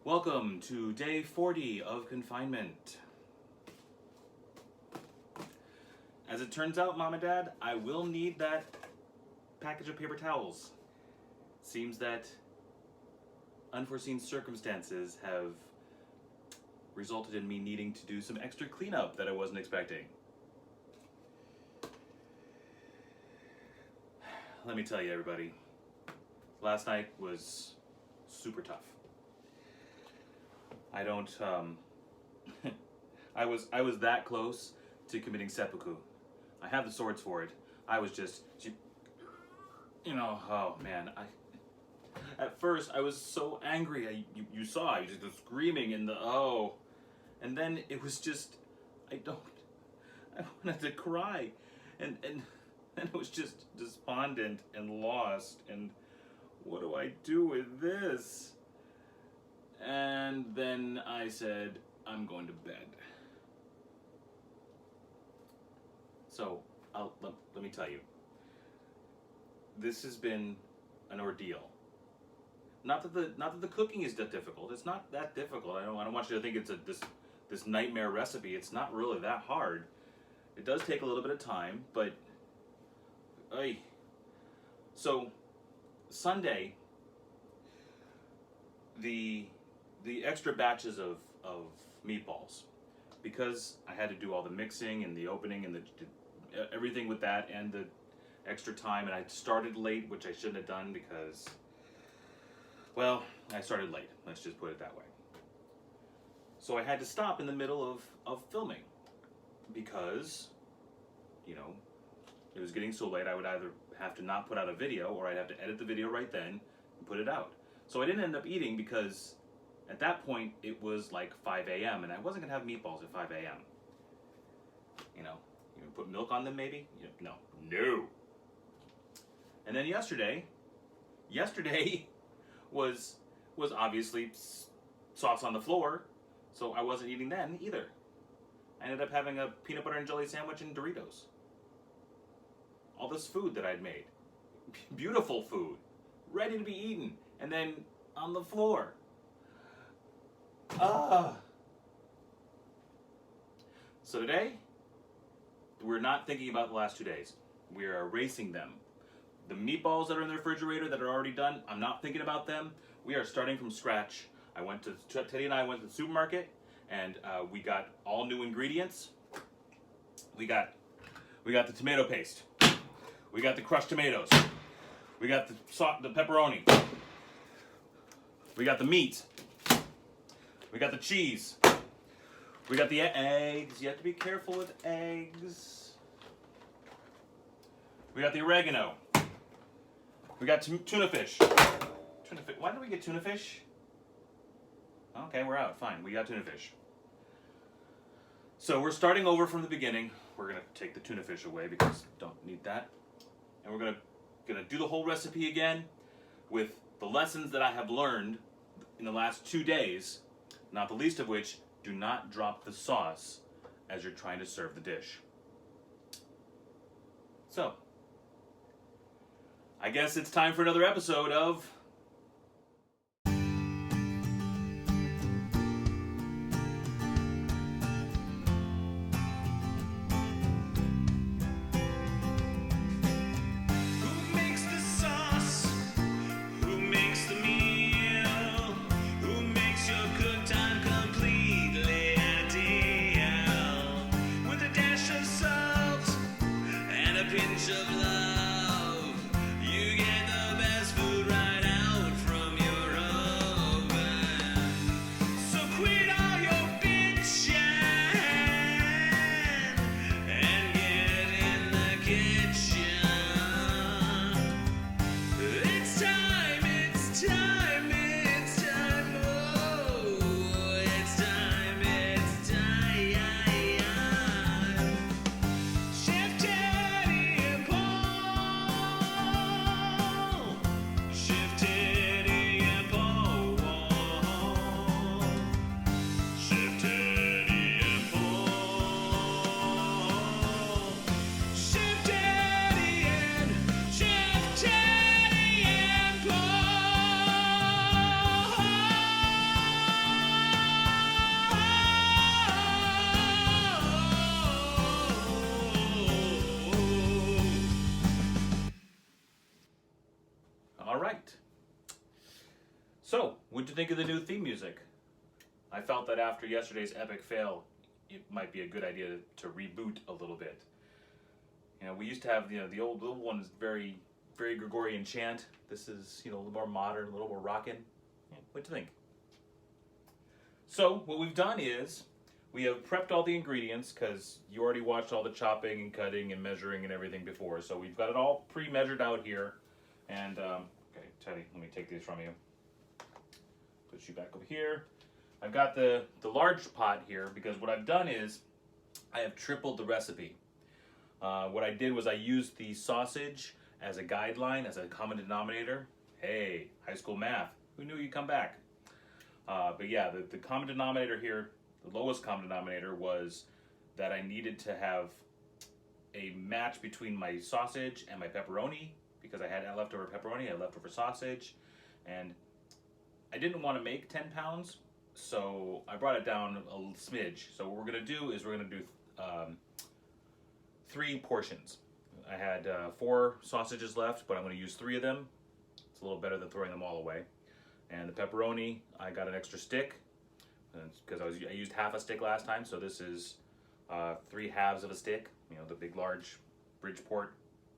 Welcome to day 40 of confinement. As it turns out, Mom and Dad, I will need that package of paper towels. Seems that unforeseen circumstances have resulted in me needing to do some extra cleanup that I wasn't expecting. Let me tell you, everybody, last night was super tough. I don't, I was that close to committing seppuku. I have the swords for it. I was just, oh man. At first I was so angry. You saw, you just was screaming and then it was just, I wanted to cry. And it was just despondent and lost. And what do I do with this? And then I said, I'm going to bed. So, let me tell you, this has been an ordeal. Not that the cooking is that difficult. It's not that difficult. I don't want you to think it's this nightmare recipe. It's not really that hard. It does take a little bit of time, but so Sunday, the extra batches of meatballs, because I had to do all the mixing and the opening and everything with that and the extra time, and I started late, which I shouldn't have done because, well, I started late. Let's just put it that way. So I had to stop in the middle of filming because, it was getting so late I would either have to not put out a video or I'd have to edit the video right then and put it out. So I didn't end up eating because at that point it was like 5 a.m. and I wasn't going to have meatballs at 5 a.m. You put milk on them maybe? No. And then yesterday was obviously sauce on the floor, so I wasn't eating then either. I ended up having a peanut butter and jelly sandwich and Doritos. All this food that I'd made. Beautiful food. Ready to be eaten. And then on the floor. So today, we're not thinking about the last 2 days. We are erasing them. The meatballs that are in the refrigerator that are already done, I'm not thinking about them. We are starting from scratch. Teddy and I went to the supermarket and we got all new ingredients. We got the tomato paste. We got the crushed tomatoes. We got the pepperoni. We got the meat. We got the cheese. We got the eggs. You have to be careful with eggs. We got the oregano. We got tuna fish. Why did we get tuna fish? Okay, we're out. Fine. We got tuna fish. So we're starting over from the beginning. We're going to take the tuna fish away because don't need that. And we're gonna do the whole recipe again with the lessons that I have learned in the last 2 days, not the least of which, do not drop the sauce as you're trying to serve the dish. So, I guess it's time for another episode of pinch of love, you get the best food right out. So, what'd you think of the new theme music? I felt that after yesterday's epic fail, it might be a good idea to reboot a little bit. You know, we used to have the old one is very Gregorian chant. This is a little more modern, a little more rockin'. Yeah, what do you think? So what we've done is we have prepped all the ingredients because you already watched all the chopping and cutting and measuring and everything before. So we've got it all pre-measured out here. And okay, Teddy, let me take these from you. Put you back over here. I've got the large pot here because what I've done is I have tripled the recipe. What I did was I used the sausage as a guideline, as a common denominator. Hey, high school math. Who knew you'd come back? But yeah, the common denominator here, the lowest common denominator was that I needed to have a match between my sausage and my pepperoni because I had leftover pepperoni, I had leftover sausage, and I didn't want to make 10 pounds, so I brought it down a smidge. So what we're going to do is we're going to do 3 portions. I had 4 sausages left, but I'm going to use 3 of them. It's a little better than throwing them all away. And the pepperoni, I got an extra stick because I used half a stick last time, so this is 3 halves of a stick. The big, large Bridgeport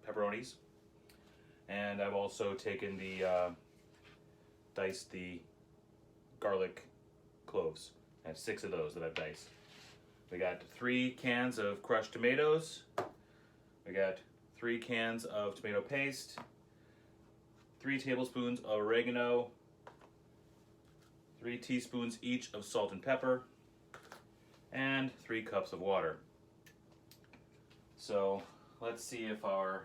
pepperonis. And I've also taken the diced the garlic cloves. I have 6 of those that I've diced. We got 3 cans of crushed tomatoes. We got 3 cans of tomato paste. 3 tablespoons of oregano. 3 teaspoons each of salt and pepper. And 3 cups of water. So let's see if our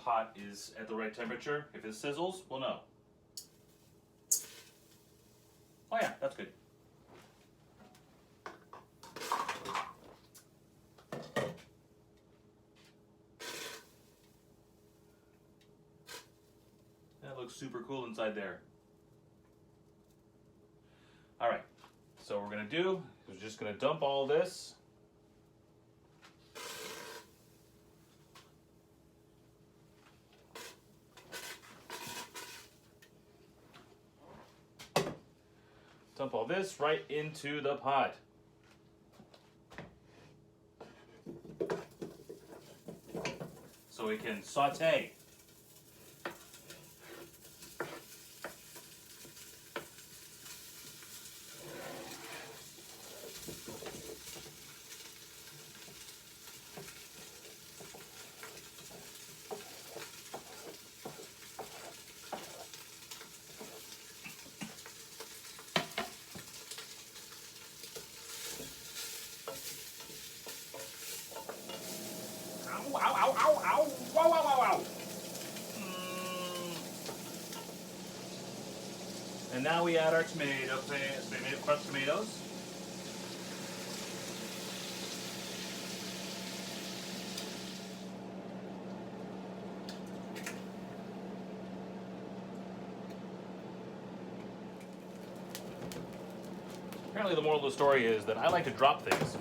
pot is at the right temperature. If it sizzles, we'll know. Oh yeah, that's good. That looks super cool inside there. All right, so what we're gonna do is we're just gonna dump all this. Dump all this right into the pot. So we can saute. Ow, ow, ow, ow, wow, wow, wow, wow. And now we add our crushed tomatoes. Apparently the moral of the story is that I like to drop things.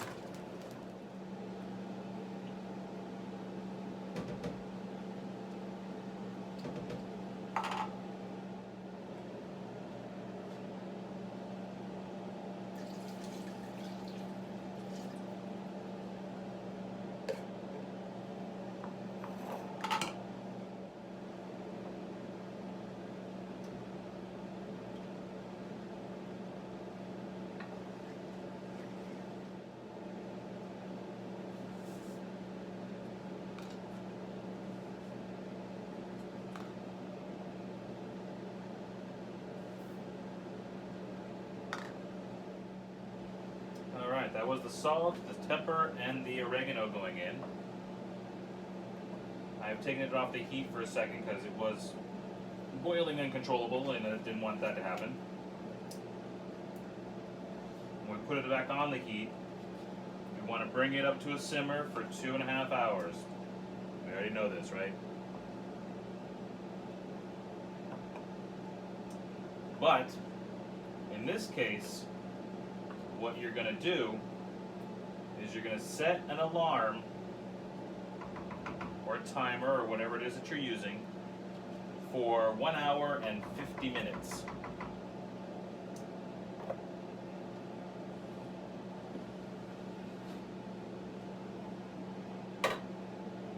Alright, that was the salt, the pepper, and the oregano going in. I've taken it off the heat for a second because it was boiling uncontrollable and I didn't want that to happen. When we put it back on the heat, we want to bring it up to a simmer for 2.5 hours. We already know this, right? But, in this case, what you're going to do is you're going to set an alarm, timer or whatever it is that you're using for 1 hour and 50 minutes.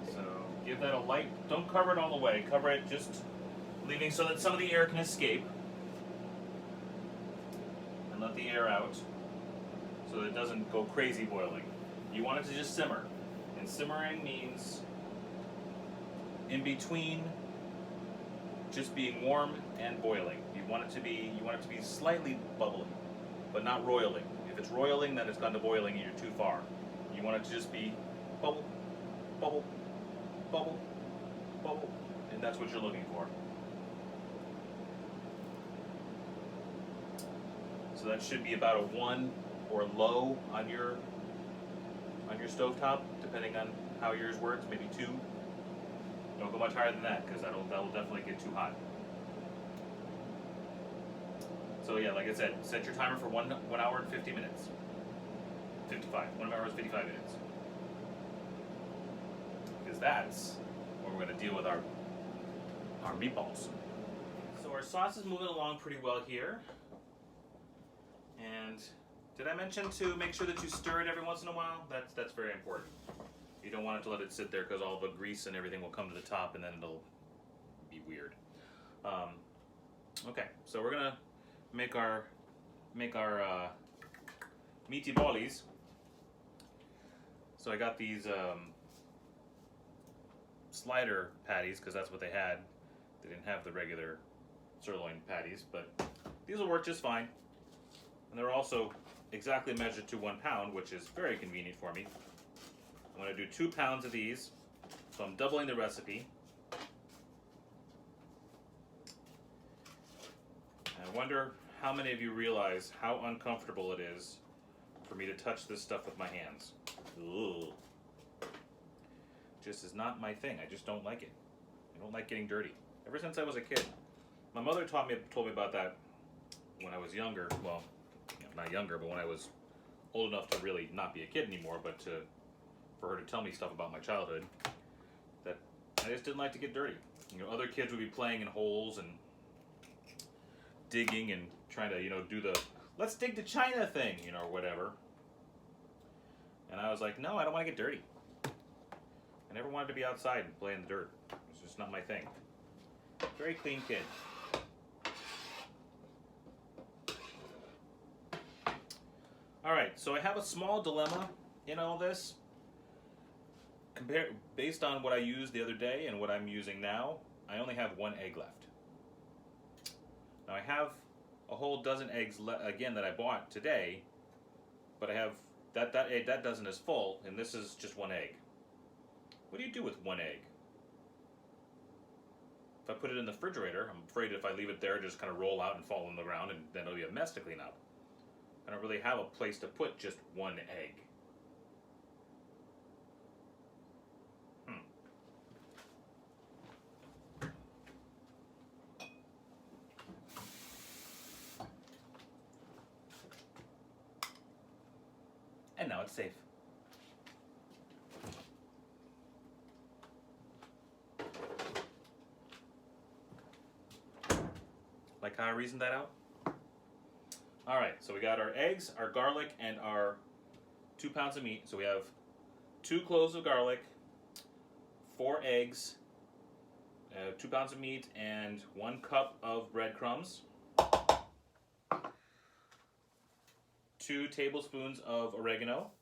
So give that a light, don't cover it all the way, cover it just leaving so that some of the air can escape. And let the air out so that it doesn't go crazy boiling. You want it to just simmer. And simmering means in between just being warm and boiling. You want it to be slightly bubbly, but not roiling. If it's roiling, then it's gone to boiling and you're too far. You want it to just be bubble, bubble, bubble, bubble, and that's what you're looking for. So that should be about a 1 or low on your stovetop, depending on how yours works, maybe 2. Don't go much higher than that, because that'll definitely get too hot. So yeah, like I said, set your timer for 1 hour and 50 minutes. 1 hour and 55 minutes. Because that's where we're going to deal with our meatballs. So our sauce is moving along pretty well here. And did I mention to make sure that you stir it every once in a while? That's very important. You don't want it to let it sit there because all the grease and everything will come to the top and then it'll be weird. Okay, so we're gonna make our meaty ballies. So I got these slider patties because that's what they had. They didn't have the regular sirloin patties, but these will work just fine. And they're also exactly measured to 1 pound, which is very convenient for me. I'm going to do 2 pounds of these, so I'm doubling the recipe. I wonder how many of you realize how uncomfortable it is for me to touch this stuff with my hands. Ugh. Just is not my thing. I just don't like it. I don't like getting dirty. Ever since I was a kid. My mother told me about that when I was younger. Well, not younger, but when I was old enough to really not be a kid anymore, but for her to tell me stuff about my childhood, that I just didn't like to get dirty. Other kids would be playing in holes and digging and trying to, do the let's dig to China thing, or whatever. And I was like, no, I don't want to get dirty. I never wanted to be outside and play in the dirt. It's just not my thing. Very clean kid. All right, so I have a small dilemma in all this. Based on what I used the other day and what I'm using now, I only have 1 egg left. Now I have a whole dozen eggs again that I bought today, but I have that dozen is full, and this is just 1 egg. What do you do with 1 egg? If I put it in the refrigerator, I'm afraid if I leave it there, it'll just kind of roll out and fall on the ground, and then it'll be a mess to clean up. I don't really have a place to put just 1 egg. And now it's safe. Like how I reasoned that out? All right, so we got our eggs, our garlic, and our 2 pounds of meat. So we have 2 cloves of garlic, 4 eggs, 2 pounds of meat, and 1 cup of breadcrumbs, 2 tablespoons of oregano,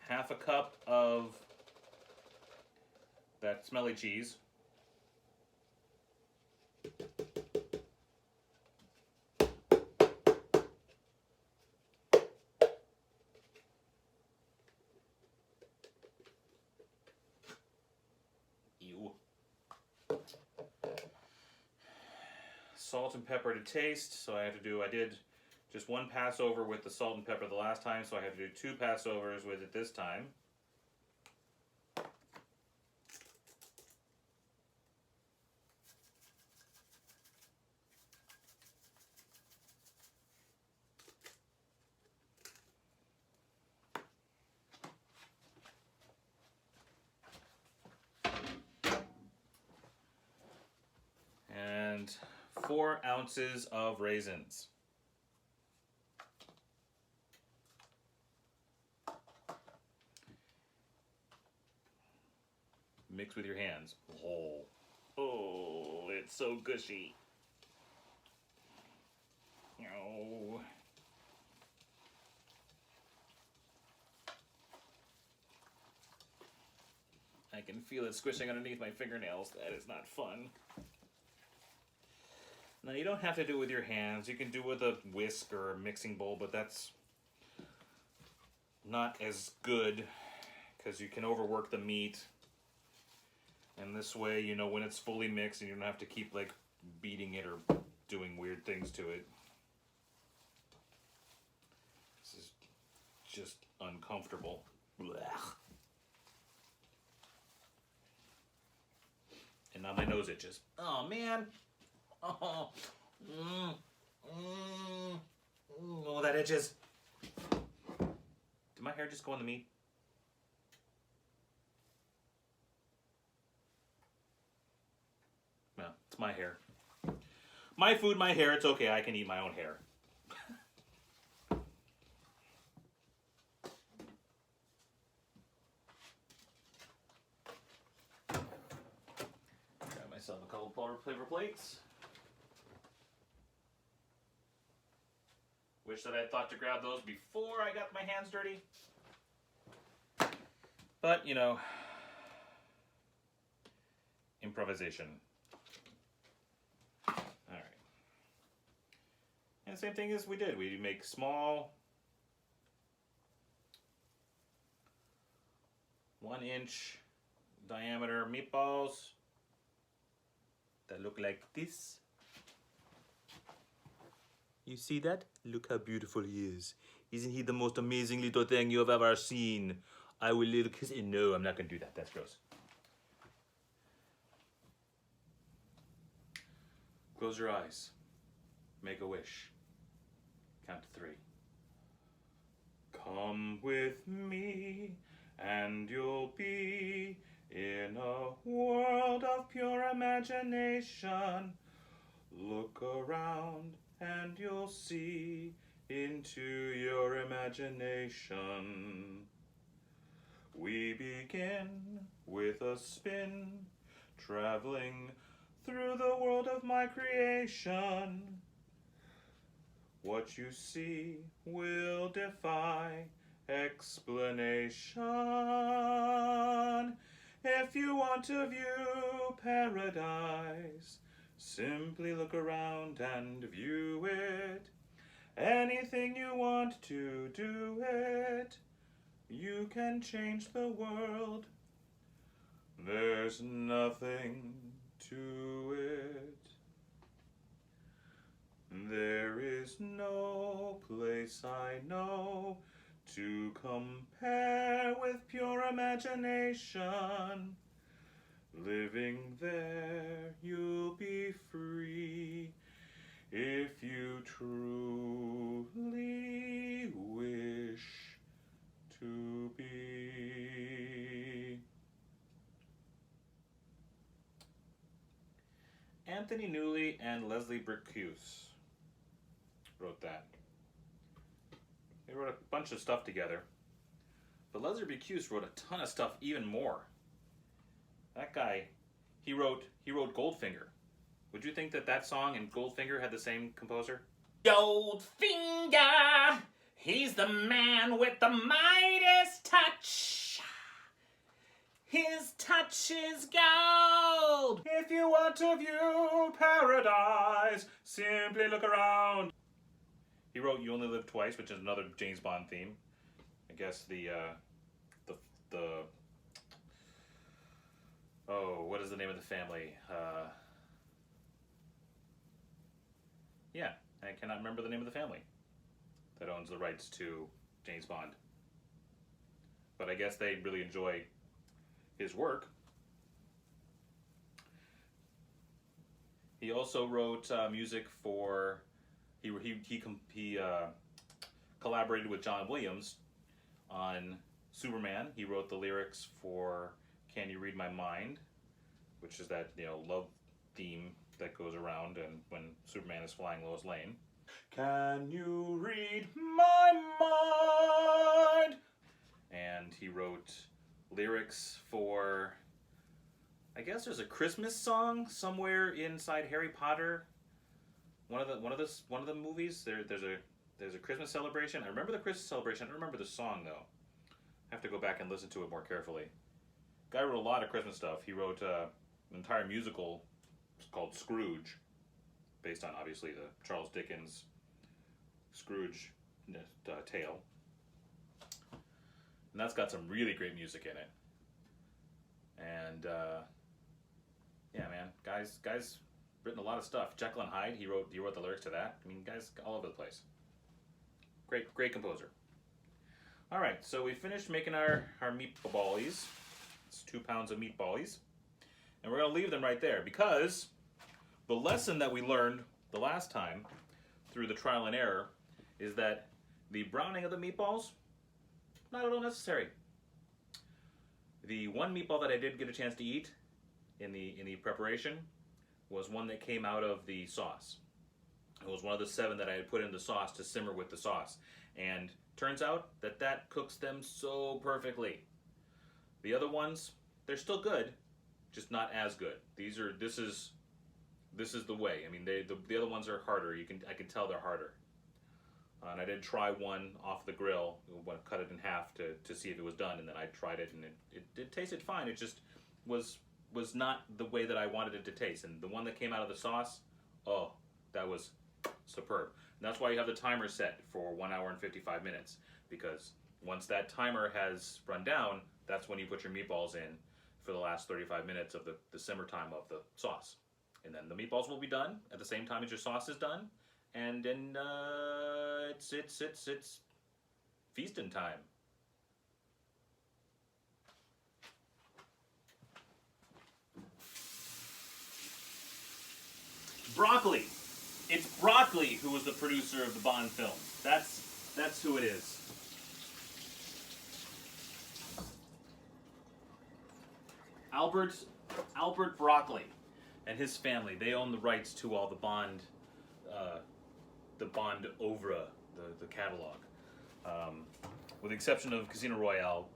half a cup of that smelly cheese, salt and pepper to taste. So I did just 1 pass over with the salt and pepper the last time, so I have to do 2 passovers with it this time. 4 ounces of raisins. Mix with your hands. Oh, it's so gushy. Oh. I can feel it squishing underneath my fingernails. That is not fun. Now, you don't have to do it with your hands. You can do it with a whisk or a mixing bowl, but that's not as good because you can overwork the meat. And this way, you know when it's fully mixed and you don't have to keep like beating it or doing weird things to it. This is just uncomfortable. Blech. And now my nose itches. Oh man. Oh, oh, that itches. Did my hair just go on the meat? No, it's my hair. My food, my hair, it's okay, I can eat my own hair. Got myself a couple flavor plates. Wish that I thought to grab those before I got my hands dirty. But, you know, improvisation. All right. And the same thing as we did. We make small 1-inch diameter meatballs that look like this. You see that? Look how beautiful he is. Isn't he the most amazing little thing you have ever seen? I will little kiss it. No, I'm not gonna do that. That's gross. Close your eyes. Make a wish. Count to 3. Come with me and you'll be in a world of pure imagination. Look around and you'll see into your imagination. We begin with a spin, traveling through the world of my creation. What you see will defy explanation. If you want to view paradise, simply look around and view it. Anything you want to do it. You can change the world. There's nothing to it. There is no place I know to compare with pure imagination. Living there, you'll be free if you truly wish to be. Anthony Newley and Leslie Bricusse wrote that. They wrote a bunch of stuff together. But Leslie Bricusse wrote a ton of stuff even more. That guy, he wrote Goldfinger. Would you think that that song and Goldfinger had the same composer? Goldfinger, he's the man with the Midas touch. His touch is gold. If you want to view paradise, simply look around. He wrote You Only Live Twice, which is another James Bond theme. I guess oh, what is the name of the family? Yeah, I cannot remember the name of the family that owns the rights to James Bond. But I guess they really enjoy his work. He also wrote music for. He collaborated with John Williams on Superman. He wrote the lyrics for "Can You Read My Mind," which is that love theme that goes around and when Superman is flying Lois Lane. Can you read my mind? And he wrote lyrics for, I guess there's a Christmas song somewhere inside Harry Potter. One of the movies. There's a Christmas celebration. I remember the Christmas celebration. I don't remember the song though. I have to go back and listen to it more carefully. Guy wrote a lot of Christmas stuff. He wrote an entire musical called Scrooge, based on obviously the Charles Dickens Scrooge tale. And that's got some really great music in it. And yeah, man, guys written a lot of stuff. Jekyll and Hyde, he wrote the lyrics to that. I mean, guys all over the place. Great composer. All right, so we finished making our meatballies. It's 2 pounds of meatballies. And we're gonna leave them right there because the lesson that we learned the last time through the trial and error is that the browning of the meatballs, not at all necessary. The one meatball that I did get a chance to eat in the preparation was one that came out of the sauce. It was one of the 7 that I had put in the sauce to simmer with the sauce. And turns out that cooks them so perfectly. The other ones, they're still good, just not as good. This is the way. I mean, the other ones are harder. I can tell they're harder. And I did try one off the grill, cut it in half to see if it was done, and then I tried it, and it tasted fine. It just was not the way that I wanted it to taste. And the one that came out of the sauce, oh, that was superb. And that's why you have the timer set for 1 hour and 55 minutes, because once that timer has run down, that's when you put your meatballs in for the last 35 minutes of the simmer time of the sauce. And then the meatballs will be done at the same time as your sauce is done, and then it's feasting time. Broccoli. It's Broccoli who was the producer of the Bond film. That's who it is. Albert Broccoli and his family, they own the rights to all the Bond oeuvre, the catalog. With the exception of Casino Royale,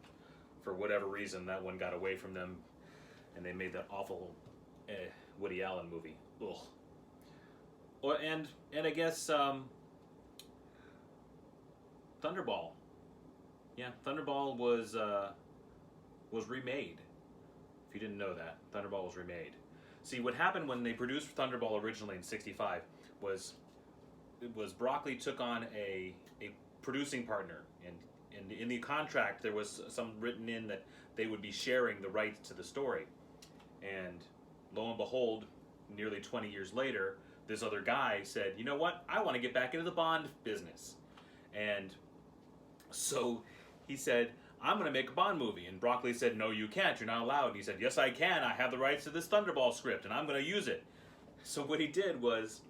for whatever reason, that one got away from them, and they made that awful Woody Allen movie. Ugh. Or, and I guess Thunderball. Yeah, Thunderball was remade. If you didn't know that, Thunderball was remade. See, what happened when they produced Thunderball originally in '65 was Broccoli took on a producing partner, and in the contract there was some written in that they would be sharing the rights to the story. And lo and behold, nearly 20 years later, this other guy said, you know what, I want to get back into the Bond business. And so he said, I'm going to make a Bond movie. And Broccoli said, no, you can't. You're not allowed. And he said, yes, I can. I have the rights to this Thunderball script, and I'm going to use it. So what he did was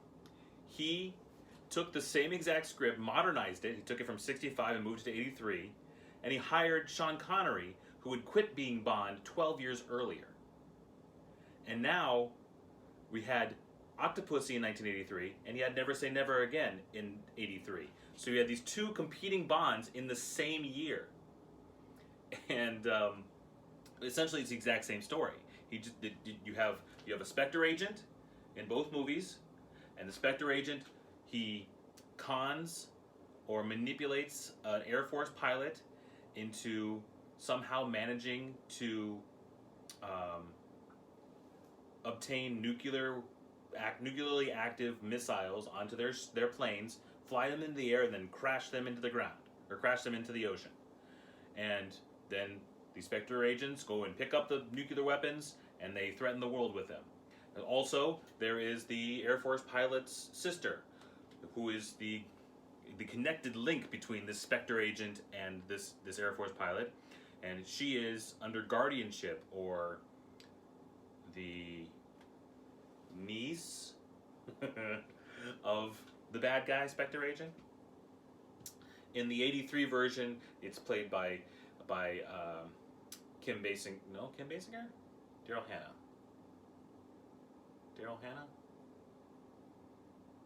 he took the same exact script, modernized it. He took it from 65 and moved it to 83. And he hired Sean Connery, who had quit being Bond 12 years earlier. And now we had Octopussy in 1983, and he had Never Say Never Again in 83. So you had these 2 competing Bonds in the same year. And essentially it's the exact same story. You have a Spectre agent in both movies, and the Spectre agent, he cons or manipulates an Air Force pilot into somehow managing to obtain nuclearly active missiles onto their planes, fly them into the air, and then crash them into the ground, or crash them into the ocean. And then the Spectre agents go and pick up the nuclear weapons, and they threaten the world with them. And also, there is the Air Force pilot's sister, who is the connected link between this Spectre agent and this Air Force pilot, and she is under guardianship, or the niece of the bad guy Spectre agent. In the 83 version, it's played by Kim Basinger? Daryl Hannah.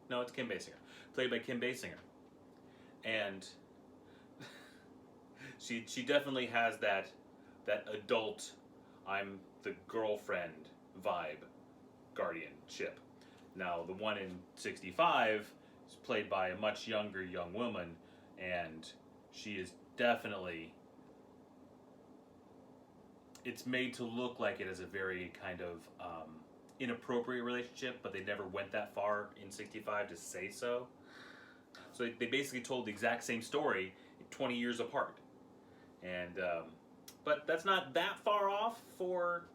No, it's Kim Basinger. Played by Kim Basinger. And she definitely has that adult, I'm the girlfriend vibe guardianship. Now the one in 65 is played by a much younger young woman, and she is definitely, it's made to look like it is a very kind of inappropriate relationship, but they never went that far in 65 to say so. So they basically told the exact same story 20 years apart. And but that's not that far off for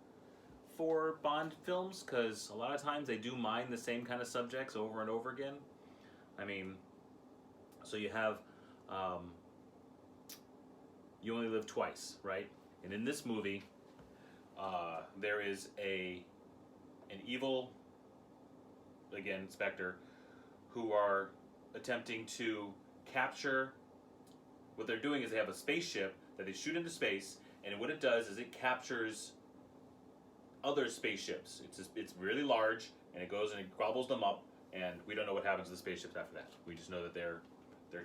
Bond films, because a lot of times they do mine the same kind of subjects over and over again. I mean, so you have You Only Live Twice, right? And in this movie, there is an evil, again, Spectre, who are attempting to capture. What they're doing is they have a spaceship that they shoot into space, and what it does is it captures other spaceships. It's really large, and it goes and it gobbles them up, and we don't know what happens to the spaceships after that. We just know that they're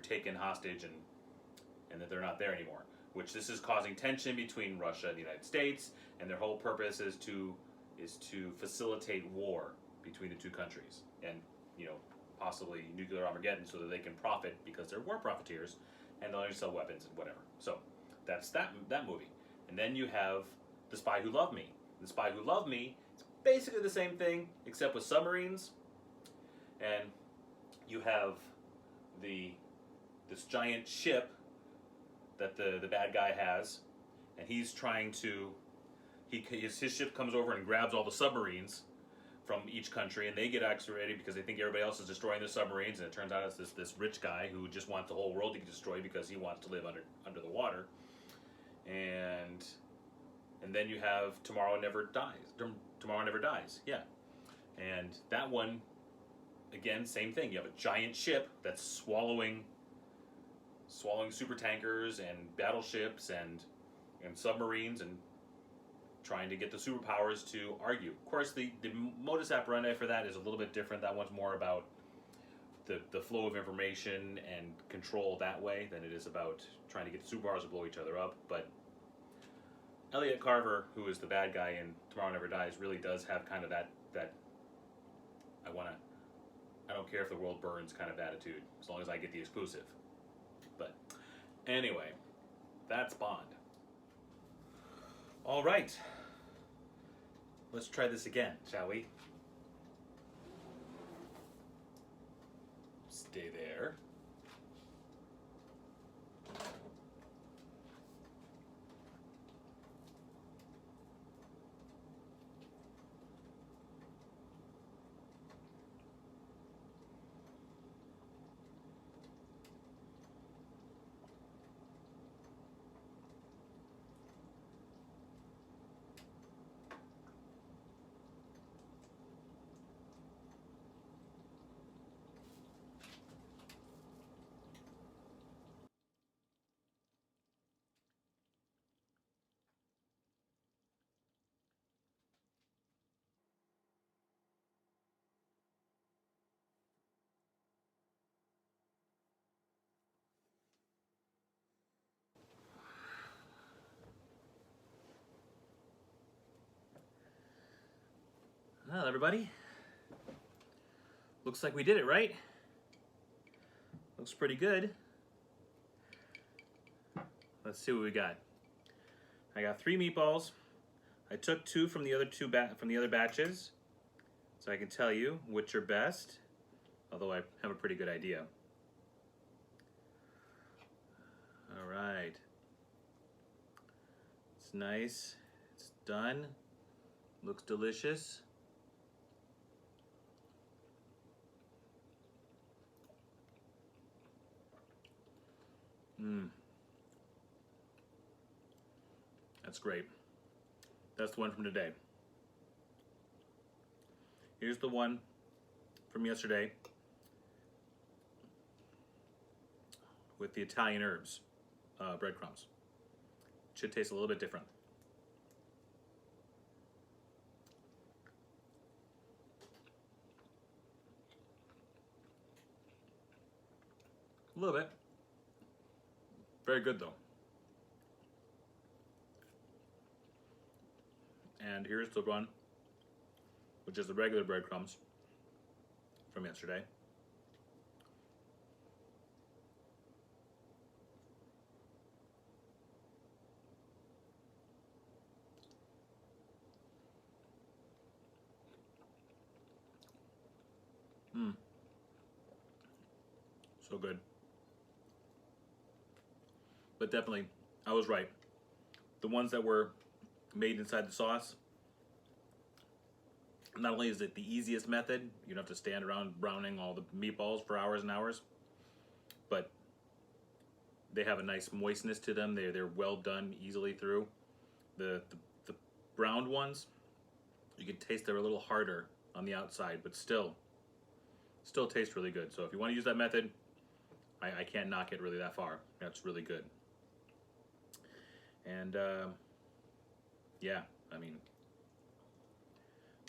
taken hostage and that they're not there anymore. Which this is causing tension between Russia and the United States, and their whole purpose is to facilitate war between the two countries, and possibly nuclear Armageddon, so that they can profit because they're war profiteers, and they'll only sell weapons and whatever. So that's that movie. And then you have The Spy Who Loved Me. The Spy Who Loved Me is basically the same thing, except with submarines. And you have this giant ship that the bad guy has, and he's trying to. His ship comes over and grabs all the submarines from each country, and they get ready because they think everybody else is destroying the submarines, and it turns out it's this rich guy who just wants the whole world to get destroyed because he wants to live under the water. And then you have Tomorrow Never Dies. Tomorrow Never Dies, yeah. And that one, again, same thing. You have a giant ship that's swallowing super tankers and battleships and submarines, and trying to get the superpowers to argue. Of course, the modus operandi for that is a little bit different. That one's more about the flow of information and control that way than it is about trying to get the superpowers to blow each other up. But Elliot Carver, who is the bad guy in Tomorrow Never Dies, really does have kind of that I don't care if the world burns kind of attitude, as long as I get the exclusive. But anyway, that's Bond. All right. Let's try this again, shall we? Stay there. Well, everybody, looks like we did it, right? Looks pretty good. Let's see what we got. I got 3 meatballs. I took 2 from the other batches, so I can tell you which are best. Although I have a pretty good idea. All right. It's nice. It's done. Looks delicious. That's great. That's the one from today. Here's the one from yesterday with the Italian herbs, breadcrumbs. Should taste a little bit different. A little bit. Very good though. And here's the one, which is the regular breadcrumbs from yesterday. So good. But definitely, I was right. The ones that were made inside the sauce, not only is it the easiest method, you don't have to stand around browning all the meatballs for hours and hours, but they have a nice moistness to them. They're well done easily through. The browned ones, you can taste they're a little harder on the outside, but still taste really good. So if you want to use that method, I can't knock it really that far. That's really good. And yeah, I mean,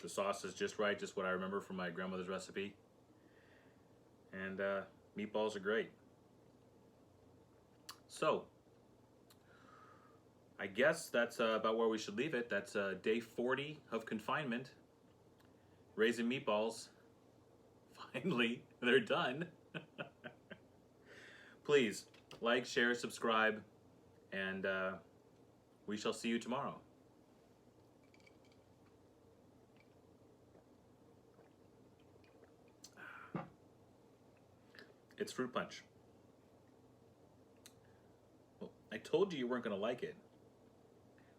the sauce is just right, just what I remember from my grandmother's recipe. And meatballs are great. So, I guess that's about where we should leave it. That's day 40 of confinement. Raisin meatballs. Finally, they're done. Please, like, share, subscribe, and we shall see you tomorrow. It's fruit punch. Well, I told you weren't going to like it.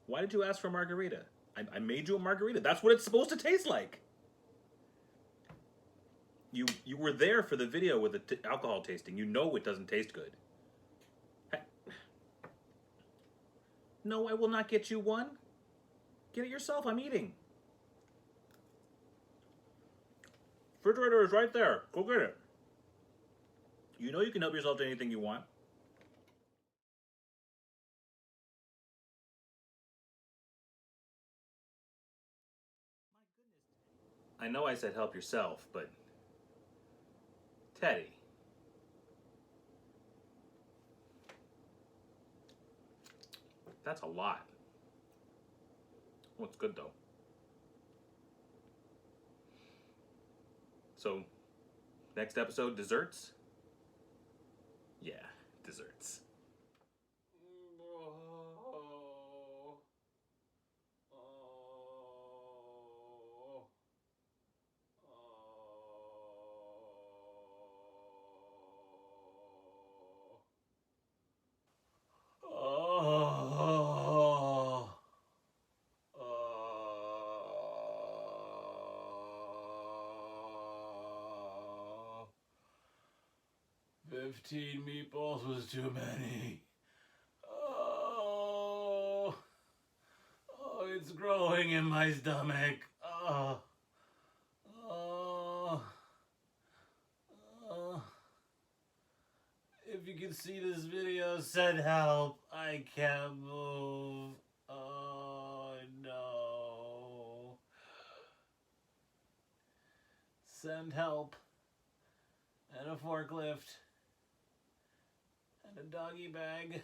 Why did you ask for a margarita? I made you a margarita. That's what it's supposed to taste like. You were there for the video with the alcohol tasting. You know it doesn't taste good. No, I will not get you one. Get it yourself. I'm eating. Refrigerator is right there. Go get it. You know you can help yourself to anything you want. I know I said help yourself, but Teddy. That's a lot. Well, it's good though. So, next episode, desserts? Yeah, desserts. Oh. 15 meatballs was too many. Oh, it's growing in my stomach. If you can see this video, send help. I can't move. Oh no. Send help. And a forklift. And a doggy bag.